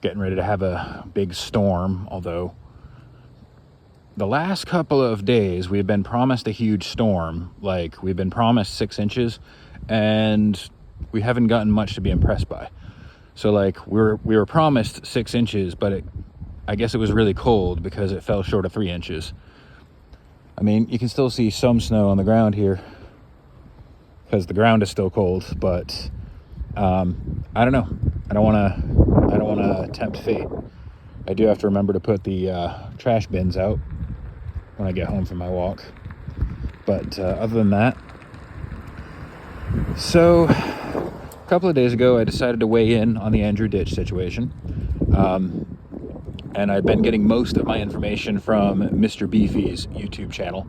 getting ready to have a big storm, although the last couple of days we've been promised a huge storm. Like, we've been promised 6 inches, and we haven't gotten much to be impressed by. So like, we were promised 6 inches, but I guess it was really cold because it fell short of 3 inches. I mean, you can still see some snow on the ground here because the ground is still cold, but I don't know. I don't want to tempt fate. I do have to remember to put the trash bins out when I get home from my walk. But other than that, so a couple of days ago, I decided to weigh in on the Andrew Ditch situation. And I've been getting most of my information from Mr. Beefy's YouTube channel.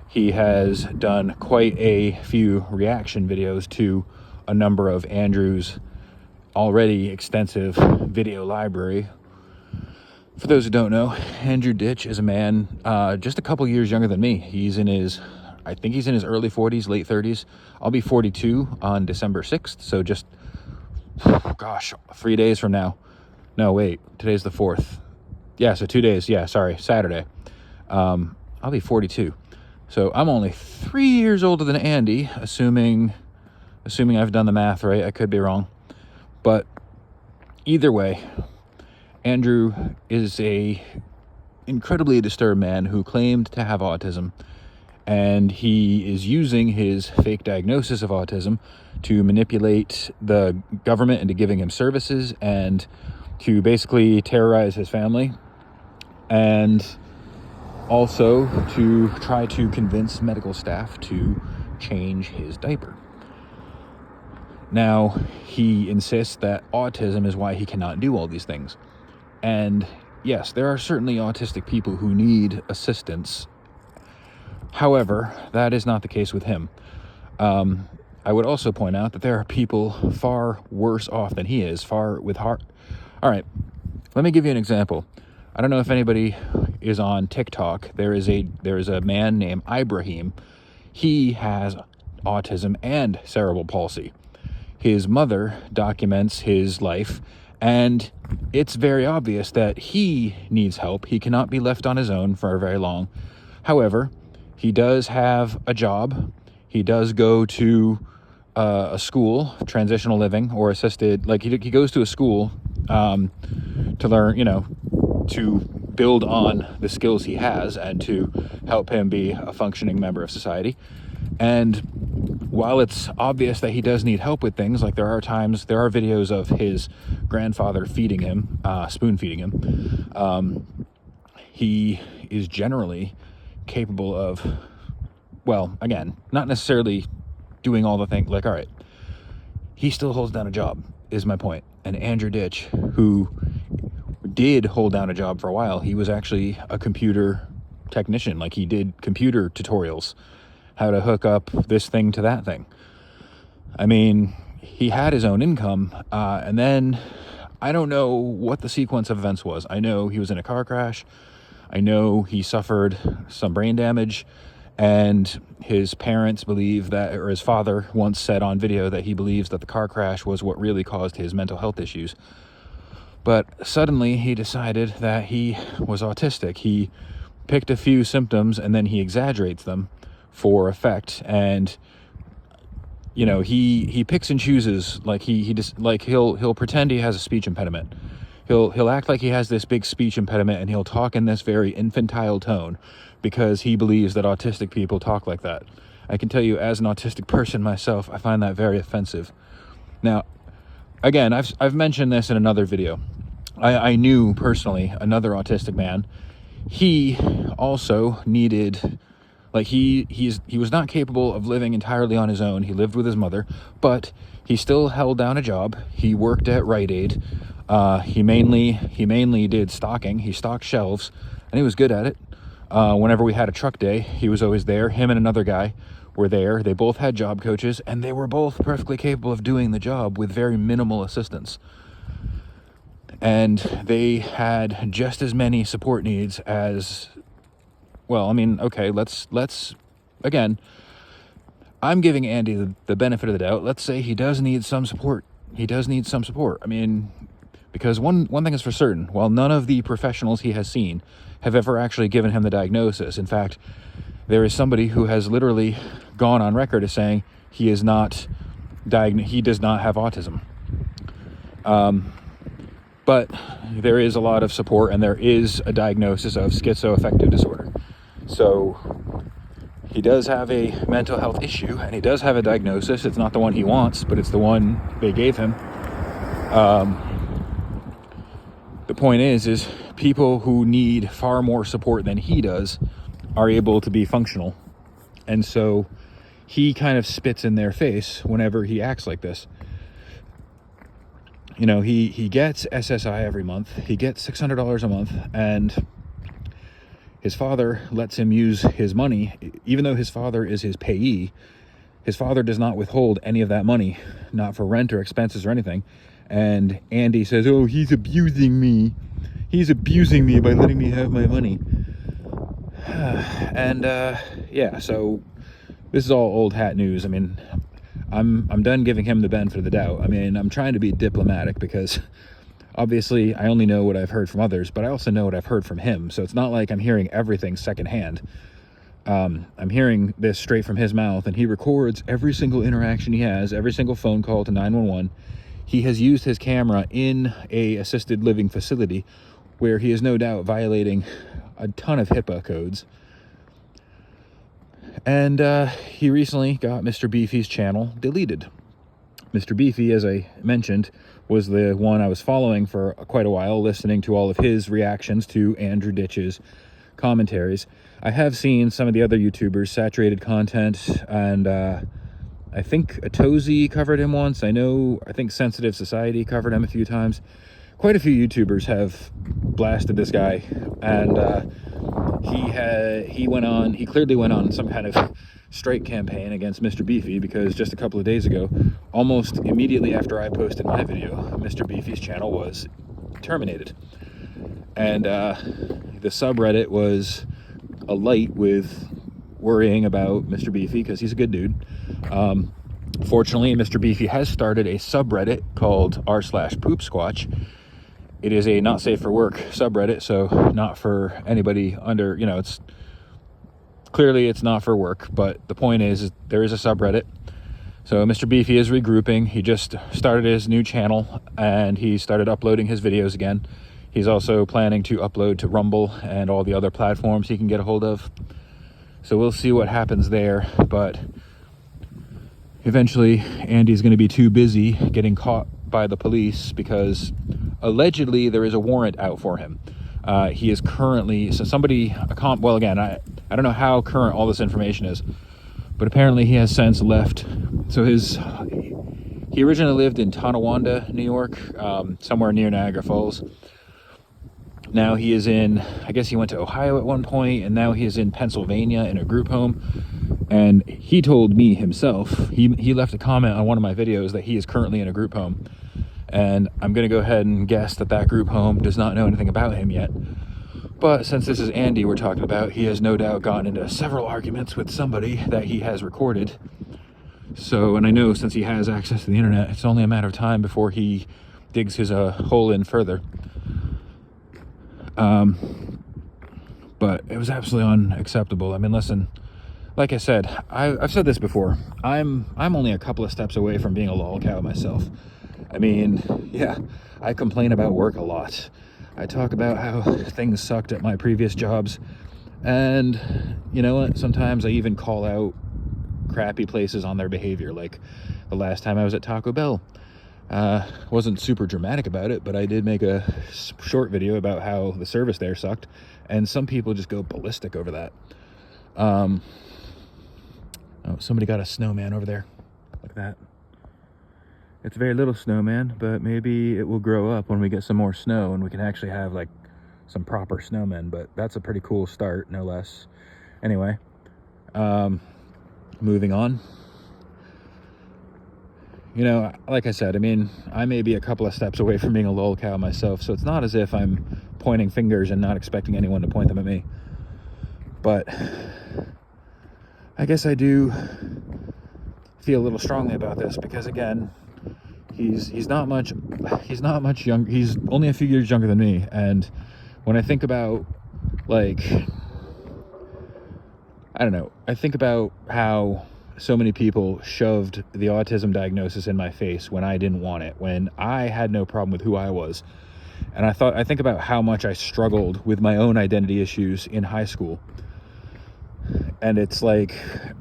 He has done quite a few reaction videos to a number of Andrew's already extensive video library. For those who don't know, Andrew Ditch is a man just a couple years younger than me. I think he's in his early 40s, late 30s. I'll be 42 on December 6th, so just, 3 days from now. No, wait, today's the 4th. Yeah, so 2 days, Saturday. I'll be 42. So I'm only 3 years older than Andy, assuming I've done the math right. I could be wrong. But either way, Andrew is a incredibly disturbed man who claimed to have autism, and he is using his fake diagnosis of autism to manipulate the government into giving him services and to basically terrorize his family, and also to try to convince medical staff to change his diaper. Now, he insists that autism is why he cannot do all these things. And yes, there are certainly autistic people who need assistance. However, that is not the case with him. I would also point out that there are people far worse off than he is, All right, let me give you an example. I don't know if anybody is on TikTok. There is a man named Ibrahim. He has autism and cerebral palsy. His mother documents his life, and it's very obvious that he needs help. He cannot be left on his own for very long. However, he does have a job. He does go to a school, transitional living or assisted, like he goes to a school to learn, to build on the skills he has and to help him be a functioning member of society. And while it's obvious that he does need help with things, like there are videos of his grandfather feeding him, spoon feeding him, he is generally capable of, well, again, not necessarily doing all the things. Like, all right, he still holds down a job, is my point. And Andrew Ditch, who did hold down a job for a while, he was actually a computer technician. Like, he did computer tutorials, how to hook up this thing to that thing. I mean, he had his own income, and then I don't know what the sequence of events was. I know he was in a car crash. I know he suffered some brain damage, and his parents believe that, or his father once said on video that he believes that the car crash was what really caused his mental health issues. But suddenly he decided that he was autistic. He picked a few symptoms and then he exaggerates them for effect. And he picks and chooses. Like he'll pretend he has a speech impediment. He'll act like he has this big speech impediment, and he'll talk in this very infantile tone because he believes that autistic people talk like that. I can tell you, as an autistic person myself, I find that very offensive. Now, again, I've mentioned this in another video. I knew personally another autistic man. He also needed, like, he was not capable of living entirely on his own. He lived with his mother, but he still held down a job. He worked at Rite Aid. He mainly did stocking. He stocked shelves, and he was good at it. Whenever we had a truck day, he was always there. Him and another guy were there. They both had job coaches, and they were both perfectly capable of doing the job with very minimal assistance. And they had just as many support needs as, well, I mean, okay, let's again, I'm giving Andy the benefit of the doubt. Let's say he does need some support. I mean, Because one thing is for certain, while none of the professionals he has seen have ever actually given him the diagnosis. In fact, there is somebody who has literally gone on record as saying he does not have autism. But there is a lot of support, and there is a diagnosis of schizoaffective disorder. So he does have a mental health issue, and he does have a diagnosis. It's not the one he wants, but it's the one they gave him. The point is people who need far more support than he does are able to be functional. And so he kind of spits in their face whenever he acts like this. You know, he gets SSI every month. He gets $600 a month, and his father lets him use his money. Even though his father is his payee, his father does not withhold any of that money, not for rent or expenses or anything. And Andy says, oh, he's abusing me. He's abusing me by letting me have my money. And yeah, so this is all old hat news. I mean, I'm done giving him the benefit of the doubt. I mean, I'm trying to be diplomatic because obviously I only know what I've heard from others, but I also know what I've heard from him. So it's not like I'm hearing everything secondhand. I'm hearing this straight from his mouth, and he records every single interaction he has, every single phone call to 911. He has used his camera in a assisted living facility where he is no doubt violating a ton of HIPAA codes. And he recently got Mr. Beefy's channel deleted. Mr. Beefy, as I mentioned, was the one I was following for quite a while, listening to all of his reactions to Andrew Ditch's commentaries. I have seen some of the other YouTubers, Saturated Content, and I think Atozy covered him once. I think Sensitive Society covered him a few times. Quite a few YouTubers have blasted this guy, and he clearly went on some kind of strike campaign against Mr. Beefy, because just a couple of days ago, almost immediately after I posted my video, Mr. Beefy's channel was terminated. And the subreddit was alight with worrying about Mr. Beefy because he's a good dude. Fortunately, Mr. Beefy has started a subreddit called r/poopsquatch. It is a not safe for work subreddit, so not for anybody under, you know, it's not for work, but the point is there is a subreddit. So Mr. Beefy is regrouping. He just started his new channel, and he started uploading his videos again. He's also planning to upload to Rumble and all the other platforms he can get a hold of. So we'll see what happens there, but eventually Andy's going to be too busy getting caught by the police, because allegedly there is a warrant out for him. He is currently, well, again, I don't know how current all this information is, but apparently he has since left. So he originally lived in Tonawanda, New York, somewhere near Niagara Falls. Now he is I guess he went to Ohio at one point, and now he is in Pennsylvania in a group home. And he told me himself, he left a comment on one of my videos that he is currently in a group home. And I'm going to go ahead and guess that group home does not know anything about him yet. But since this is Andy we're talking about, he has no doubt gotten into several arguments with somebody that he has recorded. So, and I know since he has access to the internet, it's only a matter of time before he digs his hole in further. But it was absolutely unacceptable. I mean, listen, like I said, I've said this before. I'm only a couple of steps away from being a lolcow myself. I mean, yeah, I complain about work a lot. I talk about how things sucked at my previous jobs. And you know what? Sometimes I even call out crappy places on their behavior. Like the last time I was at Taco Bell. Wasn't super dramatic about it, but I did make a short video about how the service there sucked. And some people just go ballistic over that. Oh, somebody got a snowman over there. Look at that. It's a very little snowman, but maybe it will grow up when we get some more snow and we can actually have like some proper snowmen. But that's a pretty cool start, no less. Anyway, moving on. You know, like I said, I mean, I may be a couple of steps away from being a lolcow myself, so it's not as if I'm pointing fingers and not expecting anyone to point them at me. But I guess I do feel a little strongly about this because, again, he's not much young. He's only a few years younger than me, and when I think about, like, I don't know, I think about how so many people shoved the autism diagnosis in my face when I didn't want it, when I had no problem with who I was. And I think about how much I struggled with my own identity issues in high school. And it's like,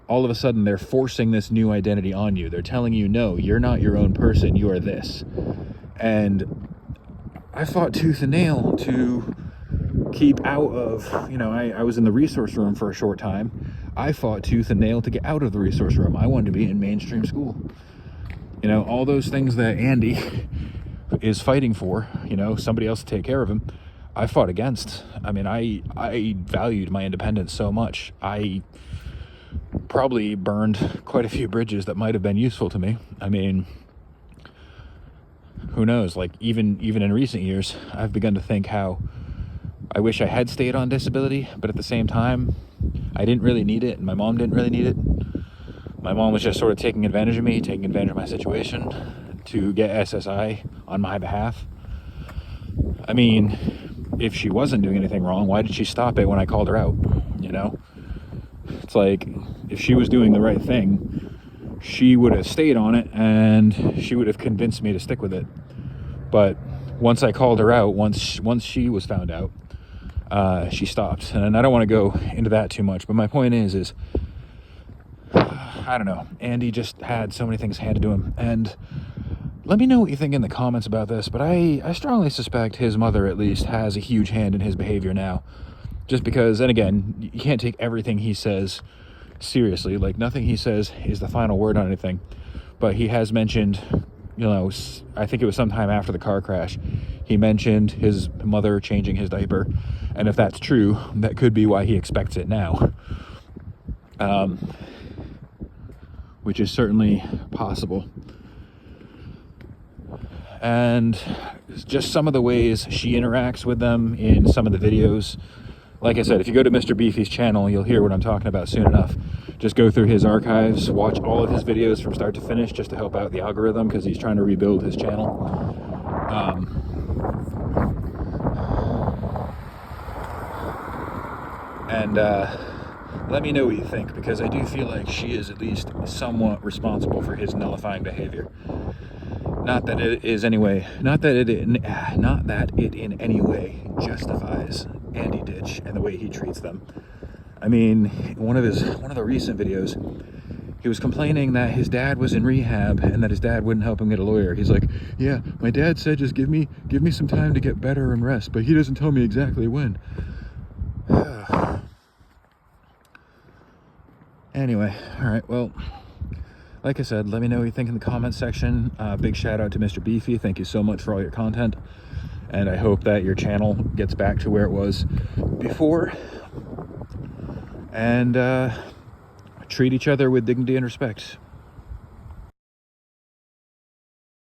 all of a sudden, they're forcing this new identity on you. They're telling you, no, you're not your own person, you are this. And I fought tooth and nail to keep out of, you know, I was in the resource room for a short time. I fought tooth and nail to get out of the resource room. I wanted to be in mainstream school. You know, all those things that Andy is fighting for, you know, somebody else to take care of him, I fought against. I mean, I valued my independence so much. I probably burned quite a few bridges that might have been useful to me. I mean, who knows? Like, even in recent years, I've begun to think how I wish I had stayed on disability, but at the same time, I didn't really need it, and my mom didn't really need it. My mom was just sort of taking advantage of me, taking advantage of my situation to get SSI on my behalf. I mean, if she wasn't doing anything wrong, why did she stop it when I called her out? You know? It's like, if she was doing the right thing, she would have stayed on it, and she would have convinced me to stick with it. But once I called her out, once she was found out, she stopped. And I don't want to go into that too much, but my point is I don't know, Andy just had so many things handed to him. And let me know what you think in the comments about this, but I strongly suspect his mother at least has a huge hand in his behavior now. Just because, and again, you can't take everything he says seriously. Like, nothing he says is the final word on anything. But he has mentioned, you know, I think it was sometime after the car crash, he mentioned his mother changing his diaper. And if that's true, that could be why he expects it now. Which is certainly possible. And just some of the ways she interacts with them in some of the videos. Like I said, if you go to Mr. Beefy's channel, you'll hear what I'm talking about soon enough. Just go through his archives, watch all of his videos from start to finish, just to help out the algorithm, because he's trying to rebuild his channel. Let me know what you think, because I do feel like she is at least somewhat responsible for his nullifying behavior. Not that it in any way justifies Andy Ditch and the way he treats them. I mean, one of the recent videos, he was complaining that his dad was in rehab and that his dad wouldn't help him get a lawyer. He's like, yeah, my dad said just give me some time to get better and rest, but he doesn't tell me exactly when. Anyway, all right, well, like I said, let me know what you think in the comments section. Big shout out to Mr. Beefy. Thank you so much for all your content. And I hope that your channel gets back to where it was before. And treat each other with dignity and respect.